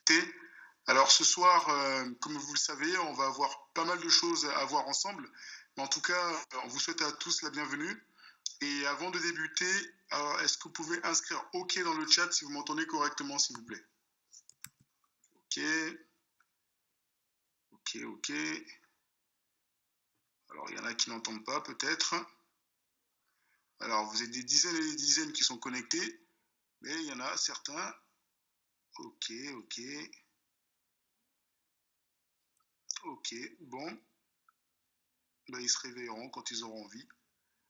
T. Alors ce soir, comme vous le savez, on va avoir pas mal de choses à voir ensemble. Mais en tout cas, on vous souhaite à tous la bienvenue. Et avant de débuter, est-ce que vous pouvez inscrire OK dans le chat si vous m'entendez correctement, s'il vous plaît? OK, OK, OK. Alors il y en a qui n'entendent pas peut-être. Alors vous êtes des dizaines et des dizaines qui sont connectés, mais il y en a certains. OK, OK, OK. Bon, ben, ils se réveilleront quand ils auront envie.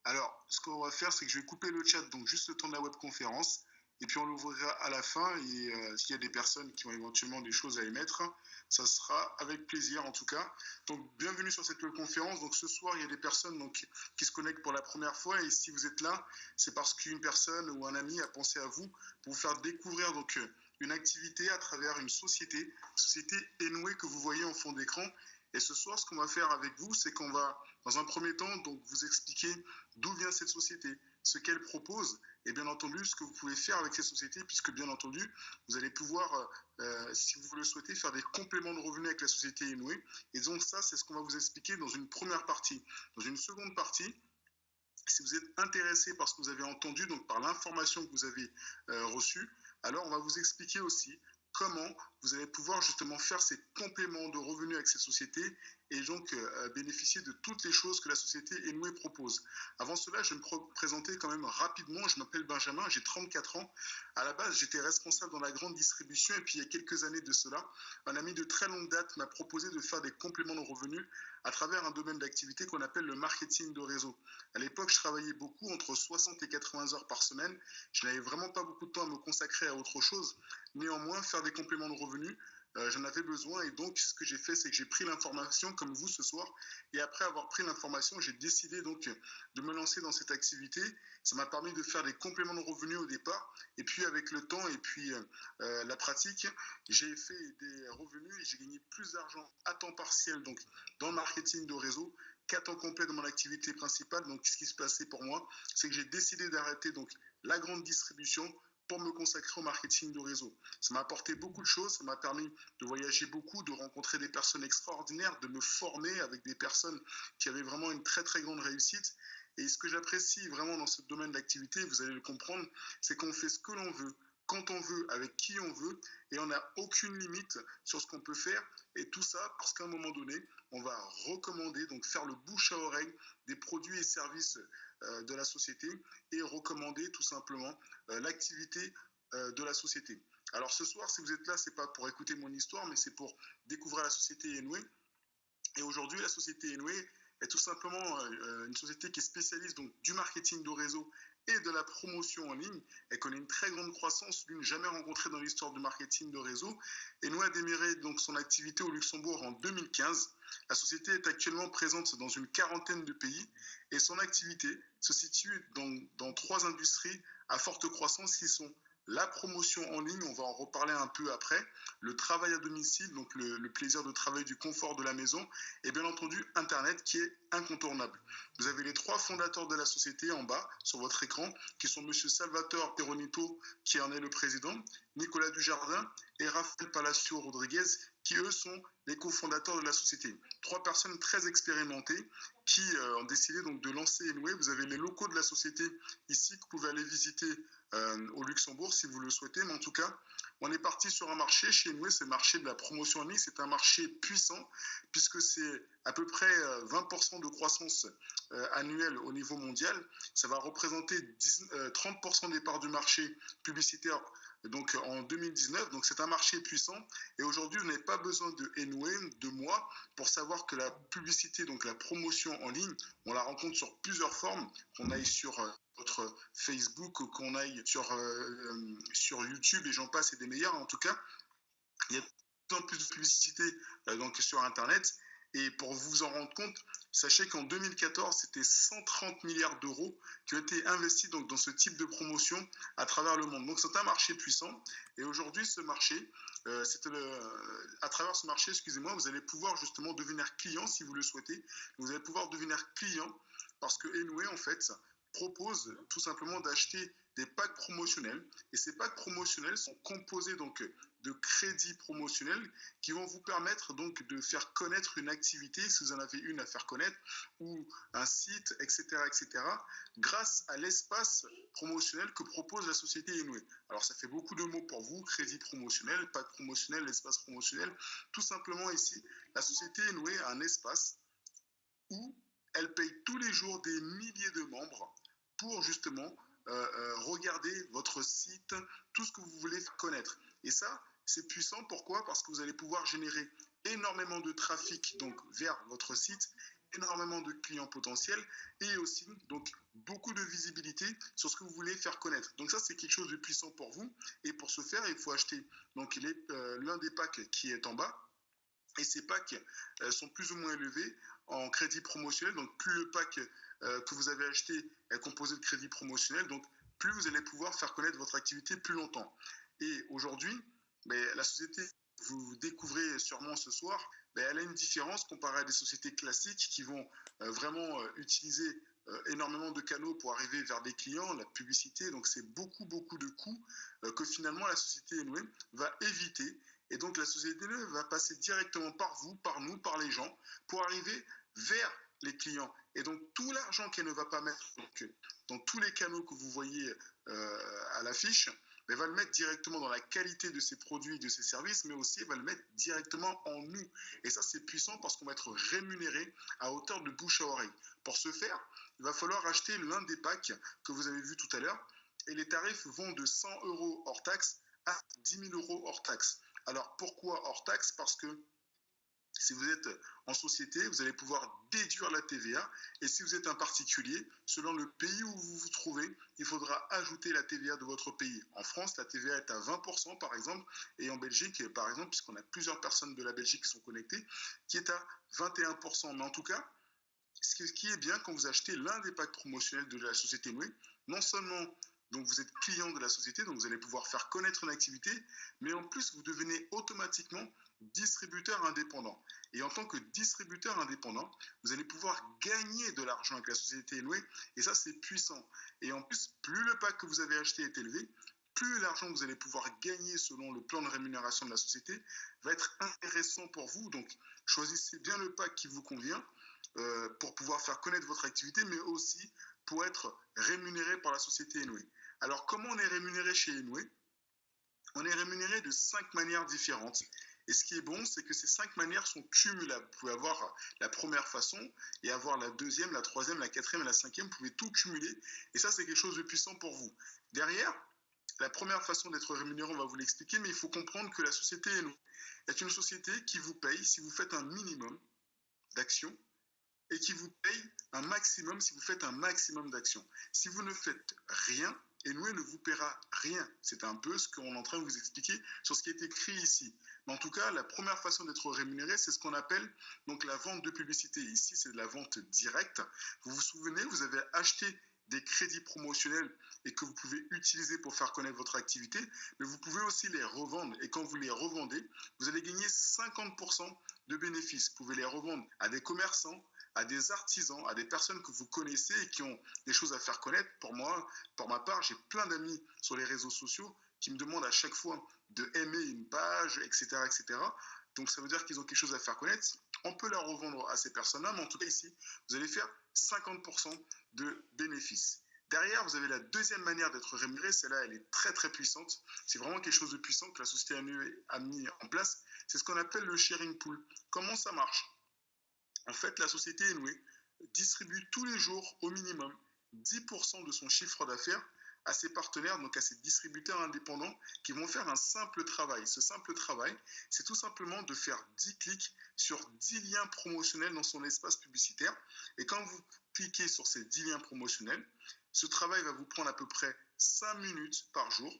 Alors, ce qu'on va faire, c'est que je vais couper le chat, donc juste le temps de la webconférence, et puis on l'ouvrira à la fin, et s'il y a des personnes qui ont éventuellement des choses à émettre, ça sera avec plaisir en tout cas. Donc, bienvenue sur cette webconférence. Donc, ce soir, il y a des personnes qui se connectent pour la première fois, et si vous êtes là, c'est parce qu'une personne ou un ami a pensé à vous pour vous faire découvrir une activité à travers une société Enway que vous voyez en fond d'écran. Et ce soir, ce qu'on va faire avec vous, c'est qu'on va, dans un premier temps, donc vous expliquer d'où vient cette société, ce qu'elle propose, et bien entendu ce que vous pouvez faire avec cette société, puisque bien entendu, vous allez pouvoir, si vous le souhaitez, faire des compléments de revenus avec la société Enway. Et donc ça, c'est ce qu'on va vous expliquer dans une première partie. Dans une seconde partie, si vous êtes intéressé par ce que vous avez entendu, donc par l'information que vous avez reçue, alors on va vous expliquer aussi comment vous allez pouvoir justement faire ces compléments de revenus avec ces sociétés et donc bénéficier de toutes les choses que la société Enway propose. Avant cela, je vais me présenter quand même rapidement. Je m'appelle Benjamin, j'ai 34 ans. À la base, j'étais responsable dans la grande distribution et puis il y a quelques années de cela, un ami de très longue date m'a proposé de faire des compléments de revenus à travers un domaine d'activité qu'on appelle le marketing de réseau. À l'époque, je travaillais beaucoup, entre 60 et 80 heures par semaine. Je n'avais vraiment pas beaucoup de temps à me consacrer à autre chose. Néanmoins, faire des compléments de revenus, j'en avais besoin et donc ce que j'ai fait, c'est que j'ai pris l'information comme vous ce soir et après avoir pris l'information, j'ai décidé donc de me lancer dans cette activité. Ça m'a permis de faire des compléments de revenus au départ et puis avec le temps et puis la pratique, j'ai fait des revenus et j'ai gagné plus d'argent à temps partiel donc dans le marketing de réseau qu'à temps complet de mon activité principale. Donc ce qui se passait pour moi, c'est que j'ai décidé d'arrêter donc la grande distribution pour me consacrer au marketing de réseau. Ça m'a apporté beaucoup de choses, ça m'a permis de voyager beaucoup, de rencontrer des personnes extraordinaires, de me former avec des personnes qui avaient vraiment une très très grande réussite. Et ce que j'apprécie vraiment dans ce domaine d'activité, vous allez le comprendre, c'est qu'on fait ce que l'on veut, quand on veut, avec qui on veut, et on n'a aucune limite sur ce qu'on peut faire. Et tout ça parce qu'à un moment donné, on va recommander, donc faire le bouche à oreille des produits et services de la société et recommander tout simplement l'activité de la société. Alors ce soir, si vous êtes là, c'est pas pour écouter mon histoire, mais c'est pour découvrir la société Enway. Et aujourd'hui, la société Enway est tout simplement une société qui est spécialiste donc, du marketing de réseau et de la promotion en ligne. Elle connaît une très grande croissance, l'une jamais rencontrée dans l'histoire du marketing de réseau. Enway a démarré donc son activité au Luxembourg en 2015. La société est actuellement présente dans une quarantaine de pays et son activité se situe dans trois industries à forte croissance qui sont la promotion en ligne, on va en reparler un peu après, le travail à domicile, donc le plaisir de travailler du confort de la maison, et bien entendu Internet qui est incontournable. Vous avez les trois fondateurs de la société en bas sur votre écran, qui sont Monsieur Salvatore Peronito, qui en est le président, Nicolas Dujardin et Rafael Palacio Rodriguez, qui eux sont les cofondateurs de la société. Trois personnes très expérimentées qui ont décidé donc de lancer Enway. Vous avez les locaux de la société ici que vous pouvez aller visiter au Luxembourg si vous le souhaitez, mais en tout cas, on est parti sur un marché chez Enway, c'est le marché de la promotion en ligne, c'est un marché puissant puisque c'est à peu près 20% de croissance annuelle au niveau mondial. Ça va représenter 30% des parts du marché publicitaire donc en 2019. Donc c'est un marché puissant et aujourd'hui, vous n'avez pas besoin de Enway, de moi, pour savoir que la publicité, donc la promotion en ligne, on la rencontre sur plusieurs formes, qu'on aille sur votre Facebook, qu'on aille sur YouTube et j'en passe et des meilleurs. En tout cas, il y a de plus en plus de publicité donc sur Internet. Et pour vous en rendre compte, sachez qu'en 2014, c'était 130 milliards d'euros qui ont été investis donc, dans ce type de promotion à travers le monde. Donc c'est un marché puissant. Et aujourd'hui, ce marché, à travers ce marché, excusez-moi, vous allez pouvoir justement devenir client si vous le souhaitez. Vous allez pouvoir devenir client parce que Enway, en fait, propose tout simplement d'acheter des packs promotionnels. Et ces packs promotionnels sont composés donc de crédits promotionnels qui vont vous permettre donc de faire connaître une activité, si vous en avez une à faire connaître, ou un site, etc., etc., grâce à l'espace promotionnel que propose la société Enway. Alors ça fait beaucoup de mots pour vous, crédit promotionnel, pack promotionnel, espace promotionnel. Tout simplement ici, la société Enway a un espace où elle paye tous les jours des milliers de membres pour justement regarder votre site, tout ce que vous voulez connaître. Et ça, c'est puissant. Pourquoi? Parce que vous allez pouvoir générer énormément de trafic donc vers votre site, énormément de clients potentiels et aussi donc beaucoup de visibilité sur ce que vous voulez faire connaître. Donc ça, c'est quelque chose de puissant pour vous. Et pour ce faire, il faut acheter donc l'un des packs qui est en bas. Et ces packs sont plus ou moins élevés en crédit promotionnel. Donc plus le pack que vous avez acheté est composé de crédit promotionnel, donc plus vous allez pouvoir faire connaître votre activité plus longtemps. Et aujourd'hui, la société que vous découvrez sûrement ce soir, elle a une différence comparée à des sociétés classiques qui vont vraiment utiliser énormément de canaux pour arriver vers des clients, la publicité, donc c'est beaucoup de coûts que finalement la société Enway va éviter. Et donc la société va passer directement par vous, par nous, par les gens, pour arriver vers les clients. Et donc tout l'argent qu'elle ne va pas mettre dans tous les canaux que vous voyez à l'affiche, elle va le mettre directement dans la qualité de ses produits et de ses services, mais aussi elle va le mettre directement en nous. Et ça, c'est puissant parce qu'on va être rémunéré à hauteur de bouche à oreille. Pour ce faire, il va falloir acheter l'un des packs que vous avez vu tout à l'heure. Et les tarifs vont de 100 € hors taxe à 10 000 € hors taxe. Alors pourquoi hors taxe? Parce que si vous êtes en société, vous allez pouvoir déduire la TVA. Et si vous êtes un particulier, selon le pays où vous vous trouvez, il faudra ajouter la TVA de votre pays. En France, la TVA est à 20% par exemple. Et en Belgique, par exemple, puisqu'on a plusieurs personnes de la Belgique qui sont connectées, qui est à 21%. Mais en tout cas, ce qui est bien quand vous achetez l'un des packs promotionnels de la société Enway, non seulement donc vous êtes client de la société, donc vous allez pouvoir faire connaître une activité, mais en plus vous devenez automatiquement distributeur indépendant. Et en tant que distributeur indépendant, vous allez pouvoir gagner de l'argent avec la société Enway, et ça c'est puissant. Et en plus, plus le pack que vous avez acheté est élevé, plus l'argent que vous allez pouvoir gagner selon le plan de rémunération de la société va être intéressant pour vous. Donc choisissez bien le pack qui vous convient pour pouvoir faire connaître votre activité, mais aussi pour être rémunéré par la société Enway. Alors, comment on est rémunéré chez Enway? On est rémunéré de 5 manières différentes. Et ce qui est bon, c'est que ces 5 manières sont cumulables. Vous pouvez avoir la première façon et avoir la deuxième, la troisième, la quatrième et la cinquième. Vous pouvez tout cumuler. Et ça, c'est quelque chose de puissant pour vous. Derrière, la première façon d'être rémunéré, on va vous l'expliquer, mais il faut comprendre que la société Enway est une société qui vous paye si vous faites un minimum d'actions et qui vous paye un maximum si vous faites un maximum d'actions. Si vous ne faites rien, Enway ne vous paiera rien. C'est un peu ce qu'on est en train de vous expliquer sur ce qui est écrit ici. Mais en tout cas, la première façon d'être rémunéré, c'est ce qu'on appelle donc la vente de publicité. Ici, c'est de la vente directe. Vous vous souvenez, vous avez acheté des crédits promotionnels et que vous pouvez utiliser pour faire connaître votre activité, mais vous pouvez aussi les revendre. Et quand vous les revendez, vous allez gagner 50% de bénéfices. Vous pouvez les revendre à des commerçants, à des artisans, à des personnes que vous connaissez et qui ont des choses à faire connaître. Pour moi, pour ma part, j'ai plein d'amis sur les réseaux sociaux qui me demandent à chaque fois de aimer une page, etc., etc. Donc ça veut dire qu'ils ont quelque chose à faire connaître. On peut la revendre à ces personnes-là, mais en tout cas ici, vous allez faire 50% de bénéfices. Derrière, vous avez la deuxième manière d'être rémunéré. Celle-là, elle est très puissante. C'est vraiment quelque chose de puissant que la société a mis en place. C'est ce qu'on appelle le sharing pool. Comment ça marche? En fait, la société Enway distribue tous les jours au minimum 10% de son chiffre d'affaires à ses partenaires, donc à ses distributeurs indépendants qui vont faire un simple travail. Ce simple travail, c'est tout simplement de faire 10 clics sur 10 liens promotionnels dans son espace publicitaire. Et quand vous cliquez sur ces 10 liens promotionnels, ce travail va vous prendre à peu près 5 minutes par jour.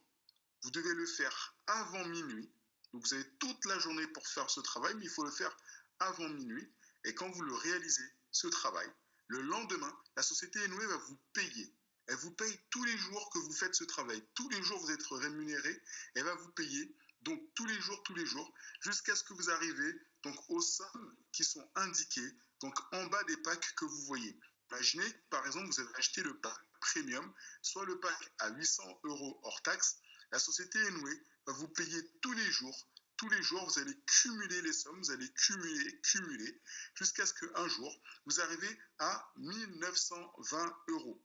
Vous devez le faire avant minuit. Donc vous avez toute la journée pour faire ce travail, mais il faut le faire avant minuit. Et quand vous le réalisez, ce travail, le lendemain, la société Enway va vous payer. Elle vous paye tous les jours que vous faites ce travail. Tous les jours, vous êtes rémunéré. Elle va vous payer, donc tous les jours, jusqu'à ce que vous arrivez donc, aux sommes qui sont indiquées donc, en bas des packs que vous voyez. Imaginez, par exemple, vous avez acheté le pack premium, soit le pack à 800 € hors taxe. La société Enway va vous payer tous les jours. Tous les jours, vous allez cumuler les sommes, vous allez cumuler, jusqu'à ce qu'un jour, vous arrivez à 1920 €.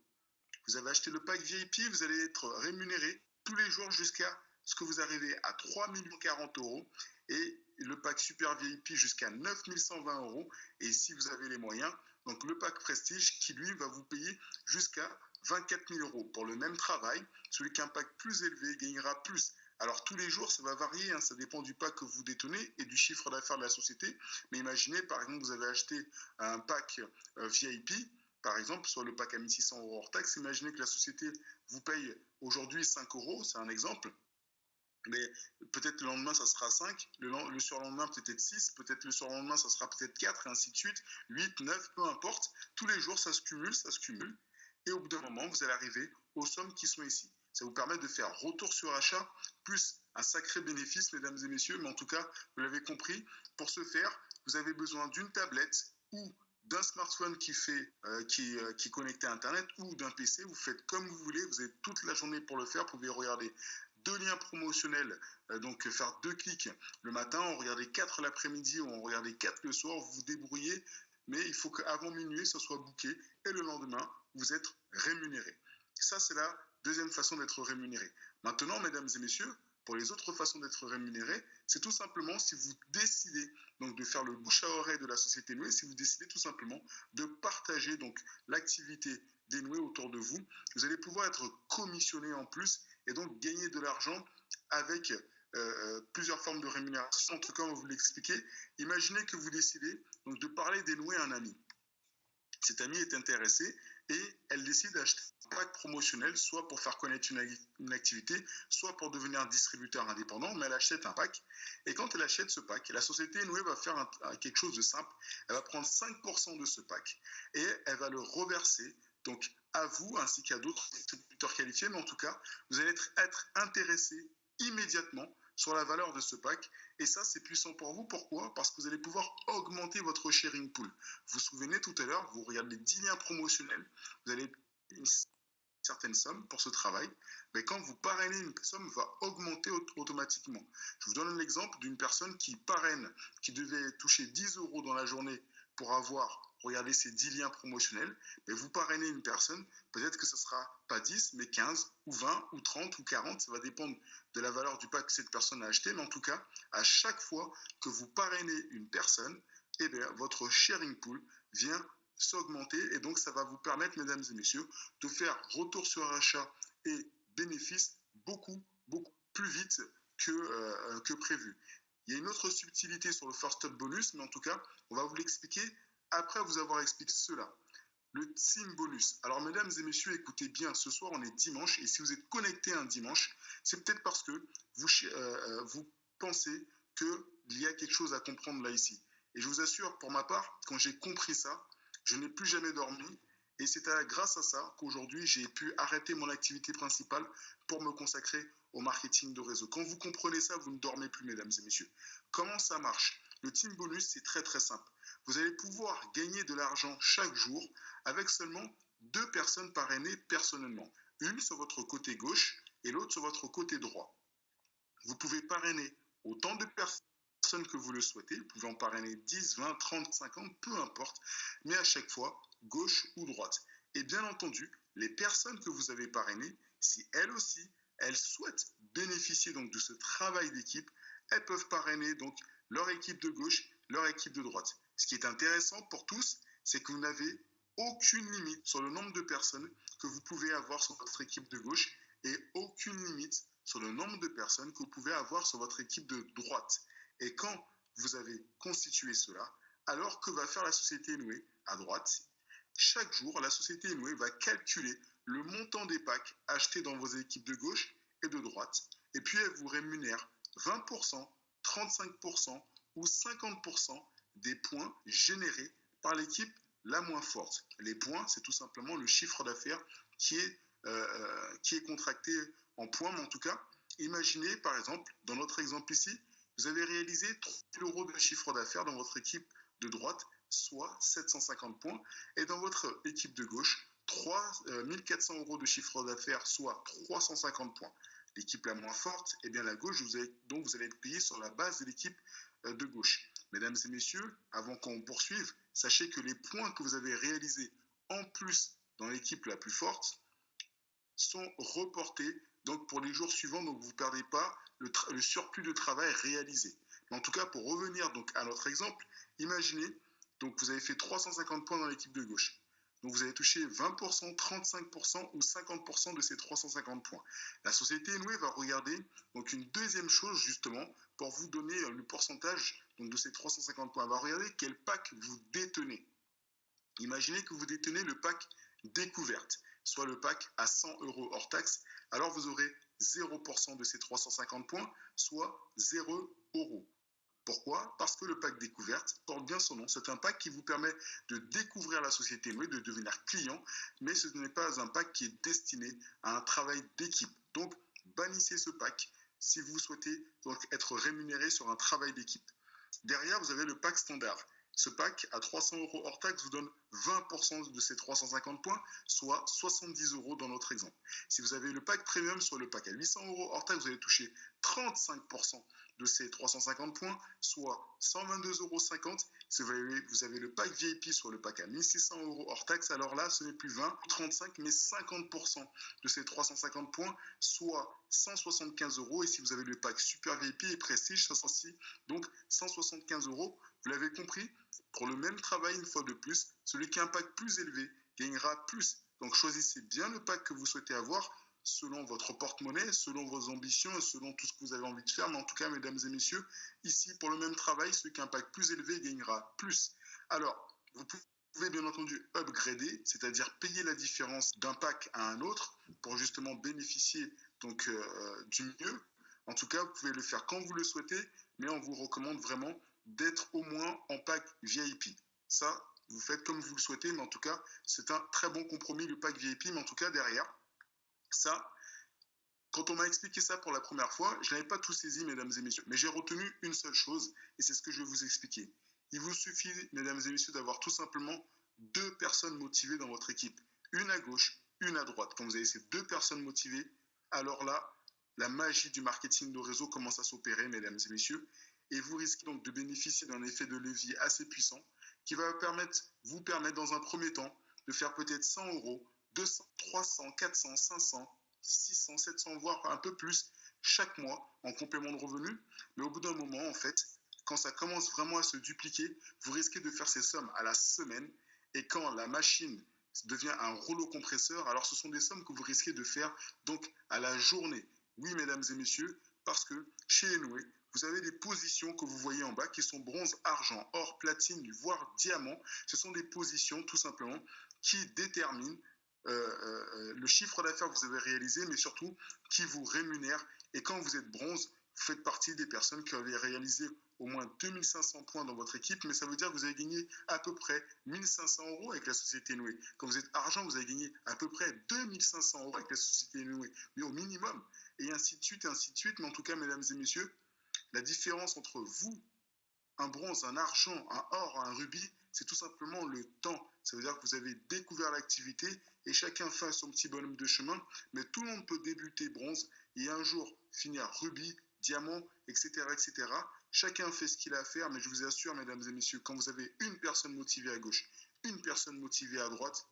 Vous avez acheté le pack VIP, vous allez être rémunéré tous les jours jusqu'à ce que vous arrivez à 3 040 € et le pack Super VIP jusqu'à 9 120 €. Et si vous avez les moyens, donc le pack Prestige qui lui va vous payer jusqu'à 24 000 € pour le même travail. Celui qui a un pack plus élevé gagnera plus. Alors tous les jours, ça va varier, hein, ça dépend du pack que vous détenez et du chiffre d'affaires de la société. Mais imaginez, par exemple, vous avez acheté un pack VIP, par exemple, sur le pack à 1600 € hors taxe. Imaginez que la société vous paye aujourd'hui 5 €, c'est un exemple. Mais peut-être le lendemain, ça sera 5, le surlendemain, peut-être 6, peut-être le surlendemain, ça sera peut-être 4, et ainsi de suite, 8, 9, peu importe. Tous les jours, ça se cumule, ça se cumule. Et au bout d'un moment, vous allez arriver aux sommes qui sont ici. Ça vous permet de faire retour sur achat, plus un sacré bénéfice, mesdames et messieurs. Mais en tout cas, vous l'avez compris, pour ce faire, vous avez besoin d'une tablette ou d'un smartphone qui est connecté à Internet ou d'un PC. Vous faites comme vous voulez, vous avez toute la journée pour le faire. Vous pouvez regarder 2 liens promotionnels, donc faire 2 clics le matin, on regardait 4 l'après-midi ou on regardait 4 le soir, vous vous débrouillez, mais il faut qu'avant minuit, ça soit booké et le lendemain, vous êtes rémunéré. Ça, c'est la deuxième façon d'être rémunéré. Maintenant, mesdames et messieurs, pour les autres façons d'être rémunéré, c'est tout simplement si vous décidez donc de faire le bouche à oreille de la société Enway, si vous décidez tout simplement de partager donc l'activité d'Enway autour de vous, vous allez pouvoir être commissionné en plus et donc gagner de l'argent avec plusieurs formes de rémunération. En tout cas, on va vous l'expliquer. Imaginez que vous décidez donc de parler d'Enway à un ami. Cette amie est intéressée et elle décide d'acheter un pack promotionnel, soit pour faire connaître une activité, soit pour devenir distributeur indépendant, mais elle achète un pack. Et quand elle achète ce pack, la société Enway va faire quelque chose de simple. Elle va prendre 5% de ce pack et elle va le reverser donc à vous ainsi qu'à d'autres distributeurs qualifiés, mais en tout cas, vous allez être intéressé immédiatement sur la valeur de ce pack. Et ça, c'est puissant pour vous. Pourquoi? Parce que vous allez pouvoir augmenter votre sharing pool. Vous vous souvenez tout à l'heure, vous regardez 10 liens promotionnels, vous allez une certaine somme pour ce travail, mais quand vous parrainez, une somme va augmenter automatiquement. Je vous donne l'exemple d'une personne qui parraine, qui devait toucher 10 € dans la journée pour avoir regardé ces 10 liens promotionnels, mais vous parrainez une personne, peut-être que ce ne sera pas 10, mais 15, ou 20, ou 30, ou 40, ça va dépendre de la valeur du pack que cette personne a acheté, mais en tout cas, à chaque fois que vous parrainez une personne, eh bien, votre sharing pool vient s'augmenter et donc ça va vous permettre, mesdames et messieurs, de faire retour sur achat et bénéfice beaucoup plus vite que prévu. Il y a une autre subtilité sur le First Up Bonus, mais en tout cas, on va vous l'expliquer après vous avoir expliqué cela. Le Team Bonus. Alors, mesdames et messieurs, écoutez bien, ce soir, on est dimanche, et si vous êtes connecté un dimanche, c'est peut-être parce que vous pensez qu'il y a quelque chose à comprendre là, ici. Et je vous assure, pour ma part, quand j'ai compris ça, je n'ai plus jamais dormi, et c'est grâce à ça qu'aujourd'hui, j'ai pu arrêter mon activité principale pour me consacrer au marketing de réseau. Quand vous comprenez ça, vous ne dormez plus, mesdames et messieurs. Comment ça marche? Le Team Bonus, c'est très très simple. Vous allez pouvoir gagner de l'argent chaque jour avec seulement 2 personnes parrainées personnellement. Une sur votre côté gauche et l'autre sur votre côté droit. Vous pouvez parrainer autant de personnes que vous le souhaitez. Vous pouvez en parrainer 10, 20, 30, 50, peu importe. Mais à chaque fois, gauche ou droite. Et bien entendu, les personnes que vous avez parrainées, si elles aussi, elles souhaitent bénéficier donc de ce travail d'équipe, elles peuvent parrainer donc leur équipe de gauche, leur équipe de droite. Ce qui est intéressant pour tous, c'est que vous n'avez aucune limite sur le nombre de personnes que vous pouvez avoir sur votre équipe de gauche et aucune limite sur le nombre de personnes que vous pouvez avoir sur votre équipe de droite. Et quand vous avez constitué cela, alors que va faire la société Enway à droite? Chaque jour, la société Enway va calculer le montant des packs achetés dans vos équipes de gauche et de droite, et puis elle vous rémunère 20%, 35% ou 50% des points générés par l'équipe la moins forte. Les points, c'est tout simplement le chiffre d'affaires qui est contracté en points, mais en tout cas, imaginez par exemple, dans notre exemple ici, vous avez réalisé 3 000 € de chiffre d'affaires dans votre équipe de droite, soit 750 points, et dans votre équipe de gauche, 1400 euros de chiffre d'affaires, soit 350 points. L'équipe la moins forte est bien la gauche, donc vous allez être payé sur la base de l'équipe de gauche. Mesdames et messieurs, avant qu'on poursuive, sachez que les points que vous avez réalisés en plus dans l'équipe la plus forte sont reportés donc pour les jours suivants, donc vous ne perdez pas le surplus de travail réalisé. Mais en tout cas, pour revenir donc à notre exemple, imaginez, donc vous avez fait 350 points dans l'équipe de gauche. Donc vous avez touché 20%, 35% ou 50% de ces 350 points. La société Enway va regarder donc une deuxième chose justement pour vous donner le pourcentage donc, de ces 350 points. Elle va regarder quel pack vous détenez. Imaginez que vous détenez le pack découverte, soit le pack à 100 euros hors taxe, alors vous aurez 0% de ces 350 points, soit 0 euros. Pourquoi? Parce que le pack découverte porte bien son nom. C'est un pack qui vous permet de découvrir la société Enway, de devenir client, mais ce n'est pas un pack qui est destiné à un travail d'équipe. Donc, bannissez ce pack si vous souhaitez donc être rémunéré sur un travail d'équipe. Derrière, vous avez le pack standard. Ce pack à 300 euros hors taxe vous donne 20% de ces 350 points, soit 70 euros dans notre exemple. Si vous avez le pack premium sur le pack à 800 euros hors taxe, vous allez toucher 35% de ces 350 points, soit 122,50 euros. Si vous avez le pack VIP sur le pack à 1600 euros hors taxe, alors là, ce n'est plus 20 ou 35, mais 50% de ces 350 points, soit 175 euros. Et si vous avez le pack Super VIP et Prestige, ça sera aussi donc 175 euros. Vous l'avez compris, pour le même travail, une fois de plus, celui qui a un pack plus élevé gagnera plus. Donc choisissez bien le pack que vous souhaitez avoir selon votre porte-monnaie, selon vos ambitions et selon tout ce que vous avez envie de faire. Mais en tout cas, mesdames et messieurs, ici, pour le même travail, celui qui a un pack plus élevé gagnera plus. Alors, vous pouvez bien entendu upgrader, c'est-à-dire payer la différence d'un pack à un autre pour justement bénéficier donc, du mieux. En tout cas, vous pouvez le faire quand vous le souhaitez, mais on vous recommande vraiment d'être au moins en pack VIP. Ça, vous faites comme vous le souhaitez, mais en tout cas, c'est un très bon compromis, le pack VIP. Mais en tout cas, derrière, ça, quand on m'a expliqué ça pour la première fois, je n'avais pas tout saisi, mesdames et messieurs. Mais j'ai retenu une seule chose, et c'est ce que je vais vous expliquer. Il vous suffit, mesdames et messieurs, d'avoir tout simplement 2 personnes motivées dans votre équipe. Une à gauche, une à droite. Quand vous avez ces 2 personnes motivées, alors là, la magie du marketing de réseau commence à s'opérer, mesdames et messieurs. Et vous risquez donc de bénéficier d'un effet de levier assez puissant qui va vous permettre dans un premier temps de faire peut-être 100 euros, 200, 300, 400, 500, 600, 700, voire un peu plus chaque mois en complément de revenus. Mais au bout d'un moment, en fait, quand ça commence vraiment à se dupliquer, vous risquez de faire ces sommes à la semaine. Et quand la machine devient un rouleau compresseur, alors ce sont des sommes que vous risquez de faire donc à la journée. Oui, mesdames et messieurs, parce que chez Enway, vous avez des positions que vous voyez en bas qui sont bronze, argent, or, platine, voire diamant. Ce sont des positions tout simplement qui déterminent le chiffre d'affaires que vous avez réalisé, mais surtout qui vous rémunère. Et quand vous êtes bronze, vous faites partie des personnes qui avaient réalisé au moins 2500 points dans votre équipe, mais ça veut dire que vous avez gagné à peu près 1500 euros avec la société Enway. Quand vous êtes argent, vous avez gagné à peu près 2500 euros avec la société Enway, mais au minimum, et ainsi de suite, et ainsi de suite. Mais en tout cas, mesdames et messieurs, la différence entre vous, un bronze, un argent, un or, un rubis, c'est tout simplement le temps. Ça veut dire que vous avez découvert l'activité et chacun fait son petit bonhomme de chemin, mais tout le monde peut débuter bronze et un jour finir rubis, diamant, etc., etc. Chacun fait ce qu'il a à faire, mais je vous assure, mesdames et messieurs, quand vous avez une personne motivée à gauche, une personne motivée à droite,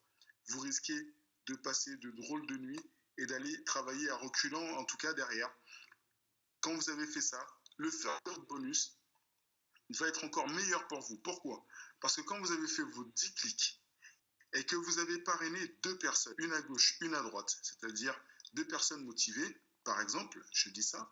vous risquez de passer de drôles de nuits et d'aller travailler à reculant, en tout cas derrière. Quand vous avez fait ça, le first bonus va être encore meilleur pour vous. Pourquoi? Parce que quand vous avez fait vos 10 clics et que vous avez parrainé 2 personnes, une à gauche, une à droite, c'est-à-dire 2 personnes motivées, par exemple, je dis ça,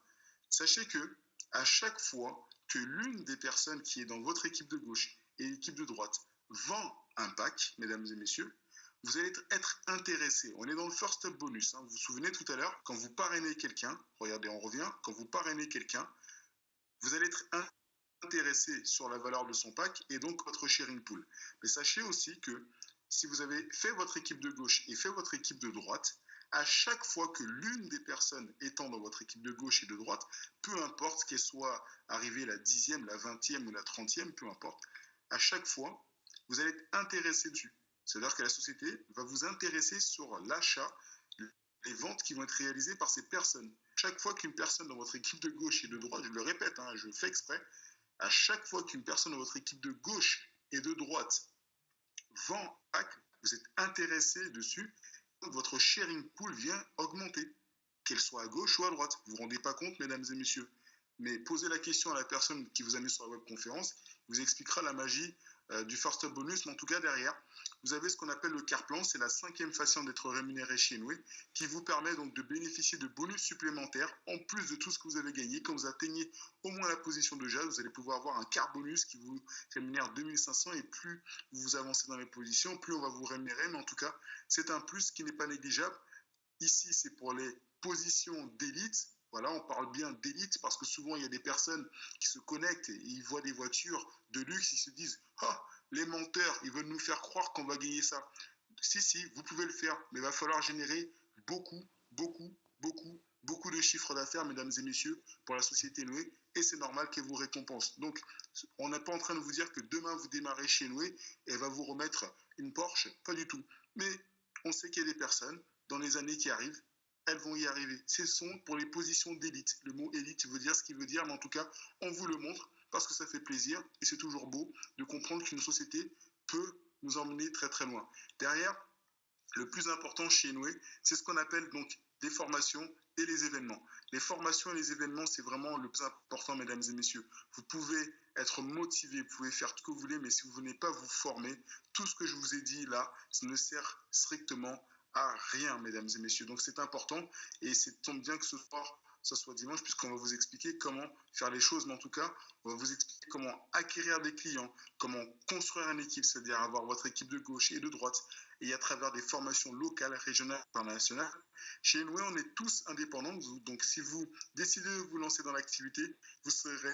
sachez que à chaque fois que l'une des personnes qui est dans votre équipe de gauche et l'équipe de droite vend un pack, mesdames et messieurs, vous allez être intéressé. On est dans le first up bonus. Vous vous souvenez tout à l'heure, quand vous parrainez quelqu'un, regardez, on revient, quand vous parrainez quelqu'un, vous allez être intéressé sur la valeur de son pack et donc votre sharing pool. Mais sachez aussi que si vous avez fait votre équipe de gauche et fait votre équipe de droite, à chaque fois que l'une des personnes étant dans votre équipe de gauche et de droite, peu importe qu'elle soit arrivée la 10e, la 20e ou la 30e, peu importe, à chaque fois, vous allez être intéressé dessus. C'est-à-dire que la société va vous intéresser sur l'achat, les ventes qui vont être réalisées par ces personnes. Chaque fois qu'une personne dans votre équipe de gauche et de droite, je le répète, hein, je fais exprès, à chaque fois qu'une personne dans votre équipe de gauche et de droite vend hack, vous êtes intéressé dessus, donc votre sharing pool vient augmenter, qu'elle soit à gauche ou à droite. Vous ne vous rendez pas compte, mesdames et messieurs. Mais posez la question à la personne qui vous a mis sur la webconférence, vous expliquera la magie du first up bonus, mais en tout cas derrière, vous avez ce qu'on appelle le car plan, c'est la 5e façon d'être rémunéré chez Inouï, qui vous permet donc de bénéficier de bonus supplémentaires, en plus de tout ce que vous avez gagné. Quand vous atteignez au moins la position de jade, vous allez pouvoir avoir un car bonus qui vous rémunère 2500, et plus vous avancez dans les positions, plus on va vous rémunérer, mais en tout cas, c'est un plus qui n'est pas négligeable. Ici, c'est pour les positions d'élite. Voilà, on parle bien d'élite parce que souvent, il y a des personnes qui se connectent et ils voient des voitures de luxe, ils se disent « Ah, les menteurs, ils veulent nous faire croire qu'on va gagner ça. » Si, vous pouvez le faire, mais il va falloir générer beaucoup de chiffres d'affaires, mesdames et messieurs, pour la société Noé, et c'est normal qu'elle vous récompense. Donc, on n'est pas en train de vous dire que demain, vous démarrez chez Noé et elle va vous remettre une Porsche, pas du tout. Mais on sait qu'il y a des personnes, dans les années qui arrivent, elles vont y arriver. Ce sont pour les positions d'élite. Le mot élite veut dire ce qu'il veut dire, mais en tout cas, on vous le montre parce que ça fait plaisir et c'est toujours beau de comprendre qu'une société peut nous emmener très très loin. Derrière, le plus important chez Noé, c'est ce qu'on appelle donc des formations et les événements. Les formations et les événements, c'est vraiment le plus important, mesdames et messieurs. Vous pouvez être motivé, vous pouvez faire tout ce que vous voulez, mais si vous ne venez pas vous former, tout ce que je vous ai dit là, ça ne sert strictement à rien, mesdames et messieurs. Donc c'est important et c'est tombe bien que ce soir, ça soit dimanche, puisqu'on va vous expliquer comment faire les choses, mais en tout cas, on va vous expliquer comment acquérir des clients, comment construire une équipe, c'est-à-dire avoir votre équipe de gauche et de droite, et à travers des formations locales, régionales, internationales. Chez Inouï, on est tous indépendants, donc si vous décidez de vous lancer dans l'activité, vous serez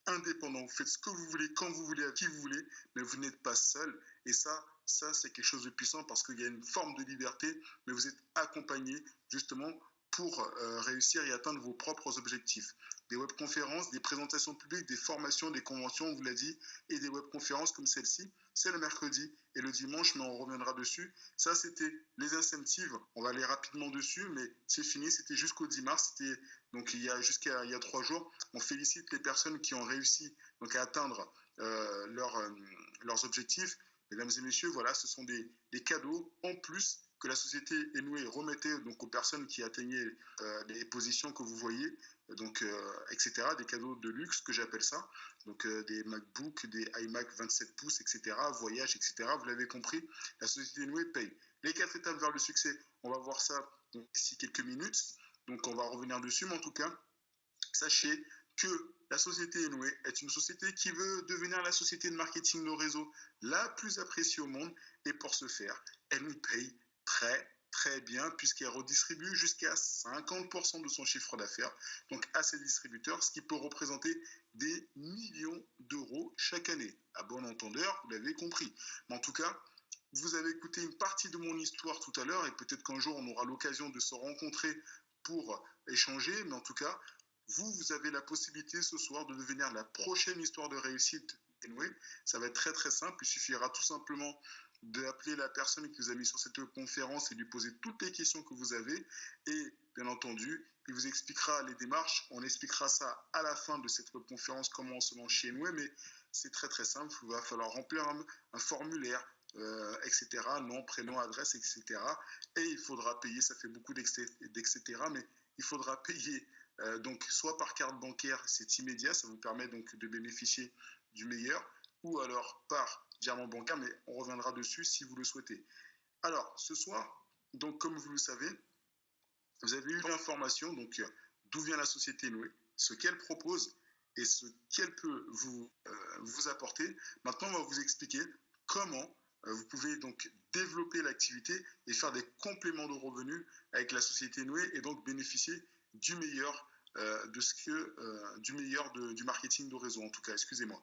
indépendant, vous faites ce que vous voulez, quand vous voulez, à qui vous voulez, mais vous n'êtes pas seul, et ça c'est quelque chose de puissant parce qu'il y a une forme de liberté, mais vous êtes accompagné justement pour réussir et atteindre vos propres objectifs. Des webconférences, des présentations publiques, des formations, des conventions, on vous l'a dit, et des webconférences comme celle-ci, c'est le mercredi et le dimanche, mais on reviendra dessus. Ça, c'était les incentives. On va aller rapidement dessus, mais c'est fini. C'était jusqu'au 10 mars. C'était donc il y a 3 jours. On félicite les personnes qui ont réussi donc à atteindre leurs objectifs. Mesdames et messieurs, voilà, ce sont des cadeaux en plus que la société Inouï remettait donc aux personnes qui atteignaient les positions que vous voyez, donc etc. Des cadeaux de luxe que j'appelle ça, donc des MacBook, des iMac 27 pouces, etc. Voyage, etc. Vous l'avez compris, la société Inouï paye. Les 4 étapes vers le succès, on va voir ça d'ici quelques minutes, donc on va revenir dessus, mais en tout cas, sachez que la société Inouï est une société qui veut devenir la société de marketing de réseau la plus appréciée au monde, et pour ce faire, elle nous paye très bien, puisqu'elle redistribue jusqu'à 50% de son chiffre d'affaires donc à ses distributeurs, ce qui peut représenter des millions d'euros chaque année. À bon entendeur, vous l'avez compris. Mais en tout cas, vous avez écouté une partie de mon histoire tout à l'heure, et peut-être qu'un jour on aura l'occasion de se rencontrer pour échanger, mais en tout cas, vous avez la possibilité ce soir de devenir la prochaine histoire de réussite Inouï. Ça va être très simple, il suffira tout simplement d'appeler la personne qui vous a mis sur cette conférence et lui poser toutes les questions que vous avez, et bien entendu, il vous expliquera les démarches. On expliquera ça à la fin de cette conférence, comment on se lance chez Inouï, mais c'est très simple. Il va falloir remplir un formulaire, etc. Nom, prénom, adresse, etc. Et il faudra payer, ça fait beaucoup d'etc., mais il faudra payer donc soit par carte bancaire, c'est immédiat, ça vous permet donc de bénéficier du meilleur, ou alors par virement bancaire, mais on reviendra dessus si vous le souhaitez. Alors, ce soir, donc comme vous le savez, vous avez eu l'information, donc d'où vient la société Inouï, ce qu'elle propose et ce qu'elle peut vous apporter. Maintenant, on va vous expliquer comment vous pouvez donc développer l'activité et faire des compléments de revenus avec la société Inouï, et donc bénéficier du meilleur du marketing de réseau, en tout cas, excusez-moi.